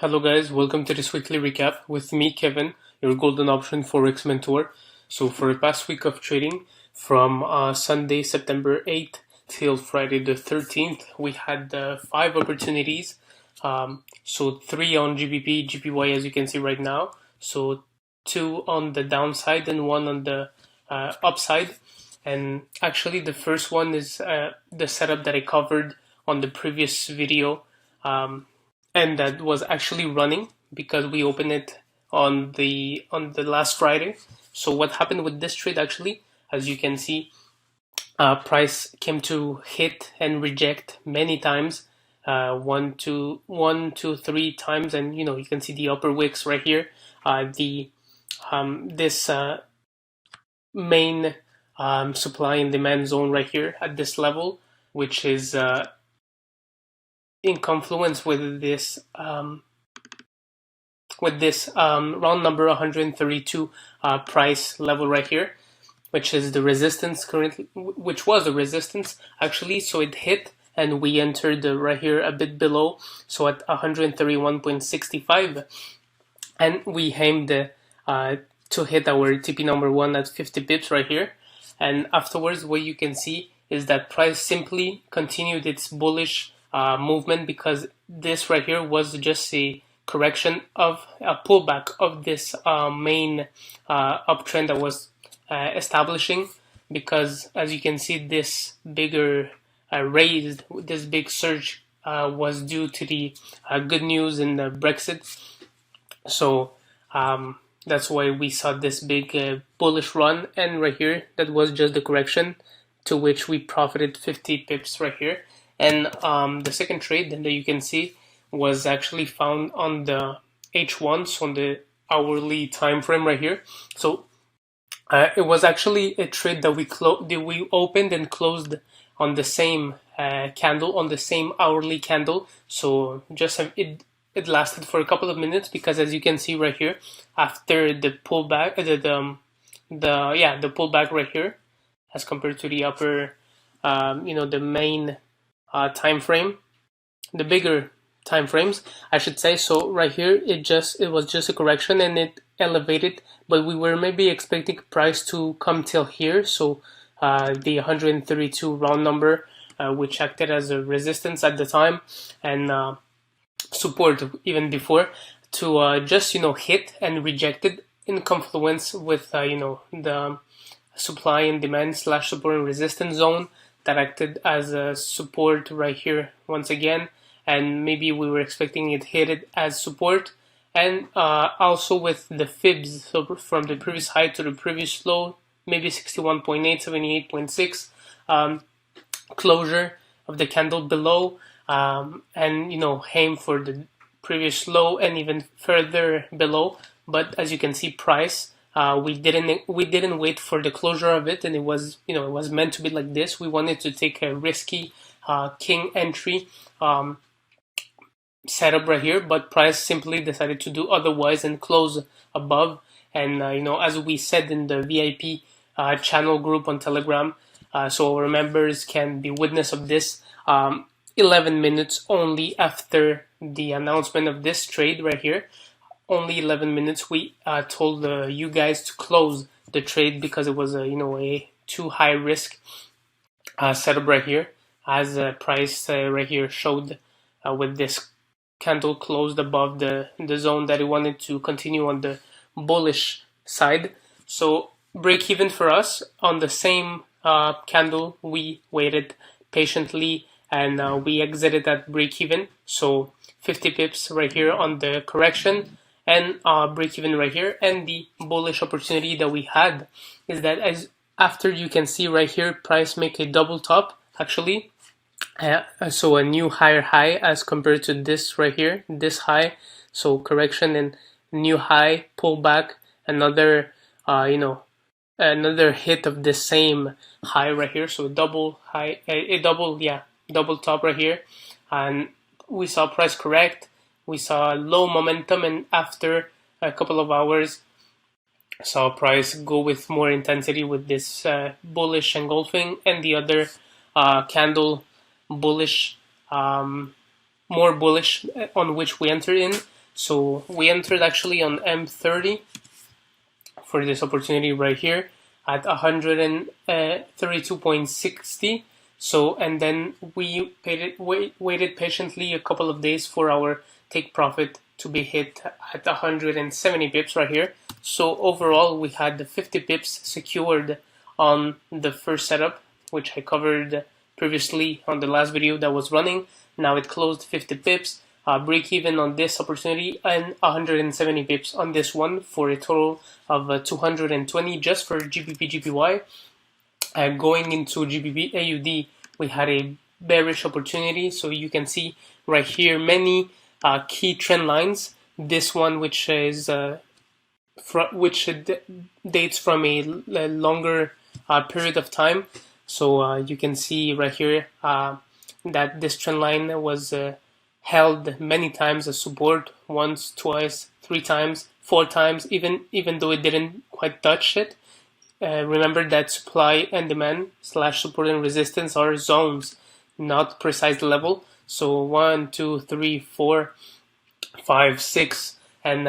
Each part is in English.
Hello guys, welcome to this weekly recap with me, Kevin, your golden option Forex mentor. So for the past week of trading, from Sunday, September 8th till Friday the 13th, we had 5 opportunities. So 3 on GBP, JPY as you can see right now. So 2 on the downside and 1 on the upside. And actually the first one is the setup that I covered on the previous video. And that was actually running because we opened it on the last Friday. So what happened with this trade actually, as you can see, price came to hit and reject many times, 1, 2, 3 times, and you can see the upper wicks right here. This main supply and demand zone right here at this level, which is in confluence with this round number 132 price level right here, which is the resistance currently, which was the resistance actually. So it hit and we entered right here a bit below, so at 131.65, and we aimed to hit our TP number 1 at 50 pips right here. And afterwards, what you can see is that price simply continued its bullish movement, because this right here was just a correction of a pullback of this main uptrend that was establishing, because as you can see, this bigger this big surge was due to the good news in the Brexit. So that's why we saw this big bullish run, and right here that was just the correction to which we profited 50 pips right here. And the second trade that you can see was actually found on the H1, so on the hourly time frame right here. So it was actually a trade that we opened and closed on the same candle, on the same hourly candle. So just it lasted for a couple of minutes, because as you can see right here, after the pullback, the pullback right here, as compared to the upper, the main time frame, the bigger time frames, I should say. So right here, it was just a correction and it elevated, but we were maybe expecting price to come till here. So the 132 round number, which acted as a resistance at the time and support even before, to just hit and rejected in confluence with the supply and demand / support and resistance zone that acted as a support right here once again, and maybe we were expecting it hit it as support. And also with the fibs, so from the previous high to the previous low, maybe 61.8, 78.6, closure of the candle below, and aim for the previous low and even further below. But as you can see, price, we didn't wait for the closure of it, and it was meant to be like this. We wanted to take a risky king entry setup right here, but price simply decided to do otherwise and close above. And as we said in the VIP channel group on Telegram, so our members can be witness of this. 11 minutes only after the announcement of this trade right here, only 11 minutes, we told you guys to close the trade, because it was a too high risk setup right here, as price right here showed with this candle closed above the zone that it wanted to continue on the bullish side. So break even for us on the same candle, we waited patiently and we exited at break even. So 50 pips right here on the correction, and break even right here. And the bullish opportunity that we had is that, as after you can see right here, price make a double top actually, so a new higher high as compared to this right here, this high. So correction and new high, pull back, another another hit of the same high right here. So double high, double top right here, and we saw price correct. We saw low momentum, and after a couple of hours, saw price go with more intensity with this bullish engulfing, and the other candle bullish, more bullish, on which we enter in. So we entered actually on M30 for this opportunity right here at 132.60. So, and then we waited patiently a couple of days for our take profit to be hit at 170 pips right here. So overall, we had the 50 pips secured on the first setup, which I covered previously on the last video that was running. Now it closed 50 pips, break even on this opportunity, and 170 pips on this one, for a total of 220 just for GBPJPY. Going into GBP/AUD, we had a bearish opportunity. So you can see right here many key trend lines. This one, which is dates from a longer period of time. So you can see right here that this trend line was held many times as support, once, twice, 3 times, 4 times, even though it didn't quite touch it. Remember that supply and demand / support and resistance are zones, not precise level. So 1, 2, 3, 4, 5, 6, and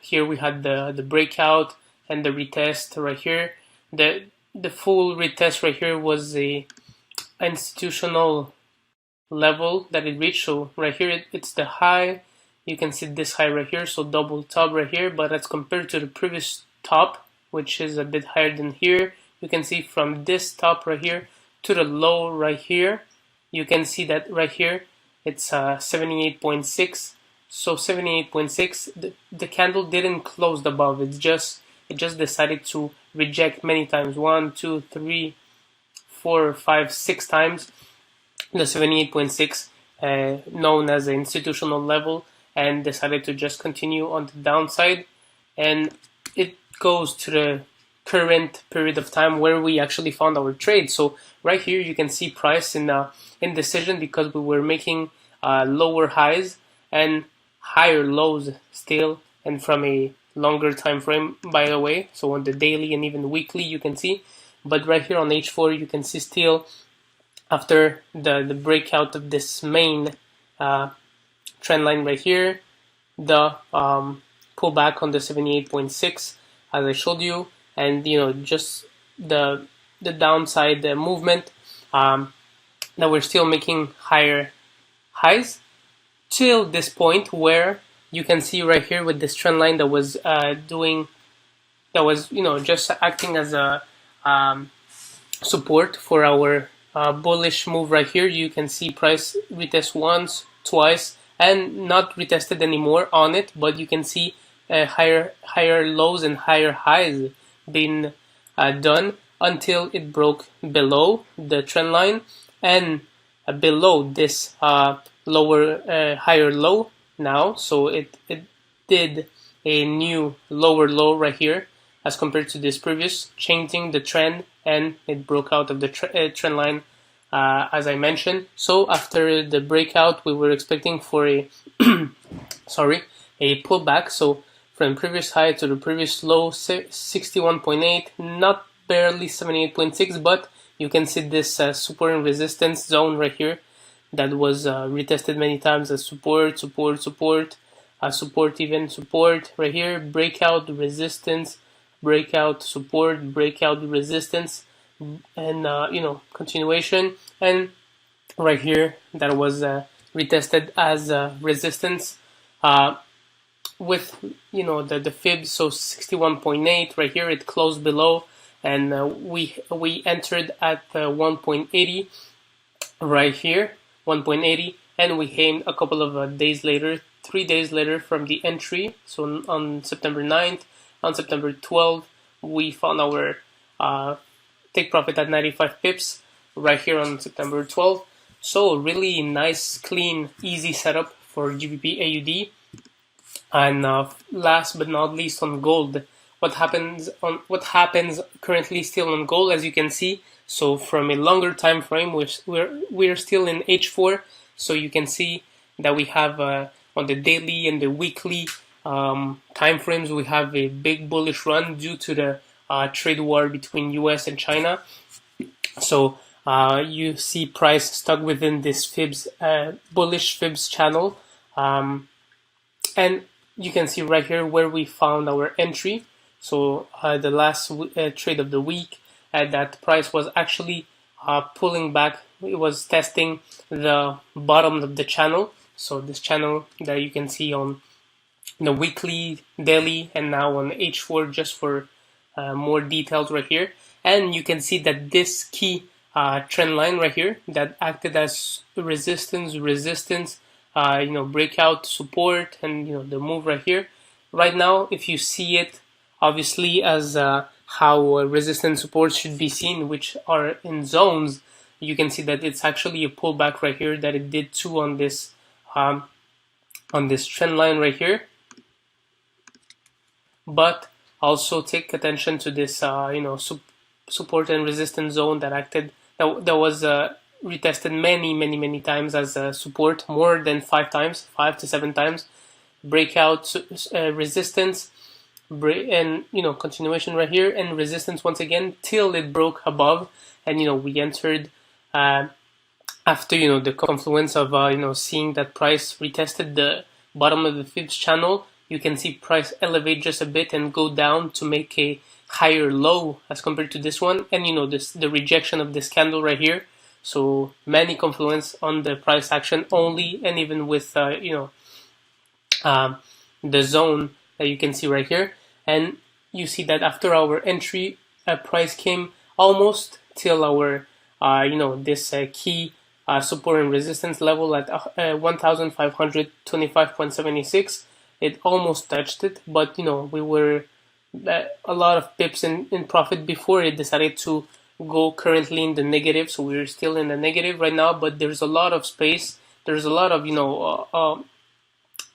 here we had the breakout and the retest right here. The full retest right here was a institutional level that it reached. So right here it's the high. You can see this high right here, so double top right here, but as compared to the previous top, which is a bit higher than here, you can see from this top right here to the low right here, you can see that right here it's 78.6. So 78.6, the candle didn't close above. It just decided to reject many times, 1, 2, 3, 4, 5, 6 times the 78.6, known as the institutional level, and decided to just continue on the downside. And it goes to the current period of time where we actually found our trade. So right here you can see price in indecision, because we were making lower highs and higher lows still, and from a longer time frame, by the way. So on the daily and even weekly you can see, but right here on H4 you can see still, after the breakout of this main trend line right here, the pullback on the 78.6, as I showed you, and just the downside movement, that we're still making higher highs till this point, where you can see right here with this trend line that was just acting as a support for our bullish move right here. You can see price retest once, twice, and not retested anymore on it, but you can see higher lows and higher highs being done until it broke below the trend line and below this higher low now. So it did a new lower low right here as compared to this previous, changing the trend, and it broke out of the trend line, as I mentioned. So after the breakout, we were expecting for a a pullback. So from previous high to the previous low, 61.8, not barely 78.6, but you can see this support and resistance zone right here that was retested many times as support, support right here, breakout, resistance, breakout, support, breakout, resistance, and continuation. And right here that was retested as resistance with the fib. So 61.8 right here, it closed below, and we entered at 1.80 right here, 1.80, and we aimed a couple of days later, 3 days later from the entry. So on September 9th, on September 12th, we found our take profit at 95 pips right here on September 12th. So really nice, clean, easy setup for GBP/AUD. And last but not least, on gold, what happens currently still on gold, as you can see. So from a longer time frame, we're still in H4. So you can see that we have on the daily and the weekly time frames, we have a big bullish run due to the trade war between US and China. So you see price stuck within this bullish fibs channel, and you can see right here where we found our entry. So the last trade of the week, that price was actually pulling back. It was testing the bottom of the channel. So this channel that you can see on the weekly, daily, and now on H4, just for more details right here. And you can see that this key trend line right here that acted as resistance, breakout, support, and the move right here. Right now, if you see it, obviously as how resistance supports should be seen, which are in zones, you can see that it's actually a pullback right here that it did too on this trend line right here. But also take attention to this support and resistance zone that acted that was retested many times as support, more than 5 to 7 times. Breakout, resistance, and continuation right here, and resistance once again till it broke above, and we entered after the confluence of seeing that price retested the bottom of the Fibs channel. You can see price elevate just a bit and go down to make a higher low as compared to this one, and the rejection of this candle right here. So many confluence on the price action only, and even with the zone that you can see right here. And you see that after our entry, price came almost till our this key support and resistance level at 1,525.76. It almost touched it, but we were a lot of pips in profit before it decided to go currently in the negative. So we're still in the negative right now, but there's a lot of space. There's a lot of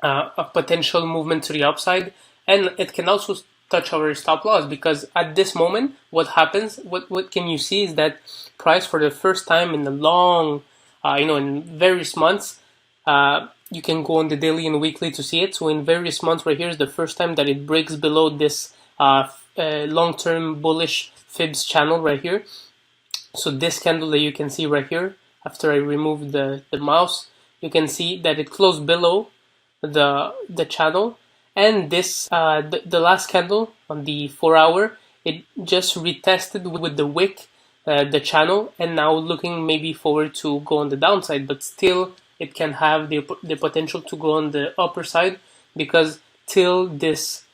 a potential movement to the upside, and it can also touch our stop loss, because at this moment what happens, what can you see is that price for the first time in a long in various months, you can go on the daily and weekly to see it. So in various months right here is the first time that it breaks below this long-term bullish Fibs channel right here. So this candle that you can see right here, after I remove the mouse, you can see that it closed below the channel, and this the last candle on the 4-hour, it just retested with the wick the channel, and now looking maybe forward to go on the downside, but still it can have the potential to go on the upper side, because till this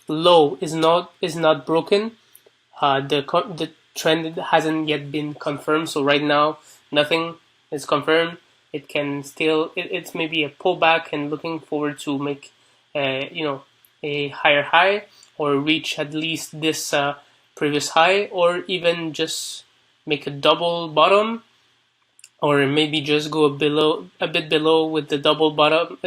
low is not broken, the trend hasn't yet been confirmed. So right now nothing is confirmed. It can still it's maybe a pullback, and looking forward to make a higher high, or reach at least this previous high, or even just make a double bottom, or maybe just go a bit below with the double bottom,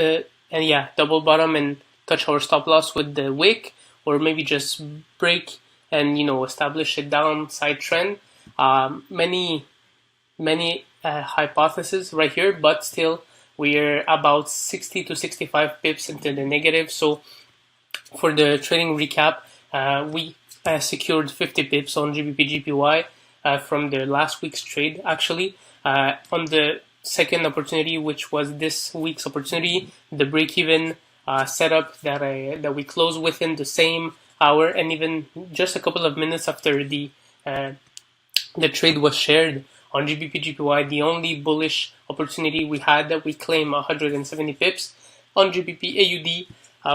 double bottom, and touch our stop loss with the wick, or maybe just break and establish a downside trend. Many hypotheses right here, but still we're about 60 to 65 pips into the negative. So for the trading recap, we secured 50 pips on GBPJPY from the last week's trade. Actually, on the second opportunity, which was this week's opportunity, the break-even setup that we closed within the same hour, and even just a couple of minutes after the trade was shared on GBPJPY, the only bullish opportunity we had, that we claim 170 pips on GBPAUD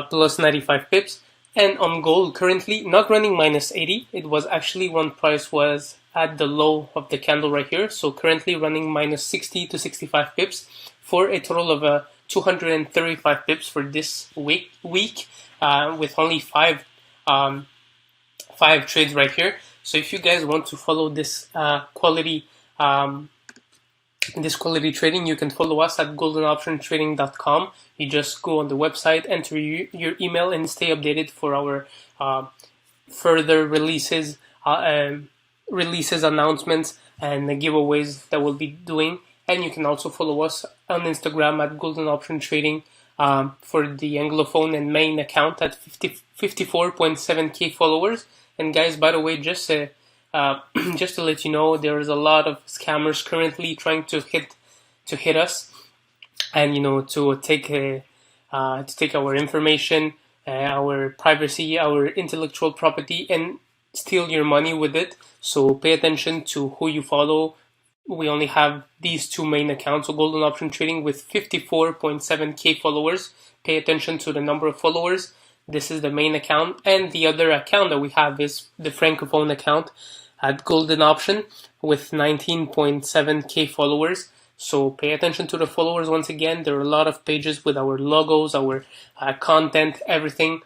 plus 95 pips. And on gold, currently not running minus 80. It was actually when price was at the low of the candle right here. So currently running minus 60 to 65 pips for a total of 235 pips for this week with only five trades right here. So if you guys want to follow this quality trading, you can follow us at goldenoptiontrading.com. You just go on the website, enter your email, and stay updated for our further releases, announcements, and the giveaways that we'll be doing. And you can also follow us on Instagram at Golden Option Trading for the Anglophone and main account at 54.7k followers. And guys, by the way, just to let you know, there is a lot of scammers currently trying to hit us, and to take to take our information, our privacy, our intellectual property, and steal your money with it. So pay attention to who you follow. We only have these two main accounts, so Golden Option Trading with 54.7k followers. Pay attention to the number of followers. This is the main account, and the other account that we have is the Francophone account at Golden Option with 19.7k followers. So pay attention to the followers once again. There are a lot of pages with our logos, our content, everything.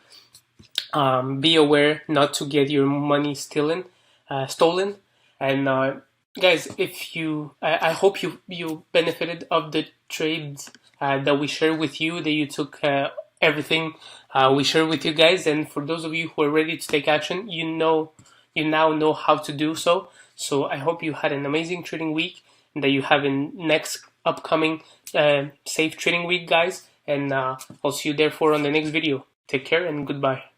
Be aware not to get your money stolen. And guys, if I hope you benefited of the trades that we shared with you, that you took everything we shared with you guys. And for those of you who are ready to take action, you now know how to do so. So I hope you had an amazing trading week, and that you have a next upcoming safe trading week, guys. And I'll see you therefore on the next video. Take care and goodbye.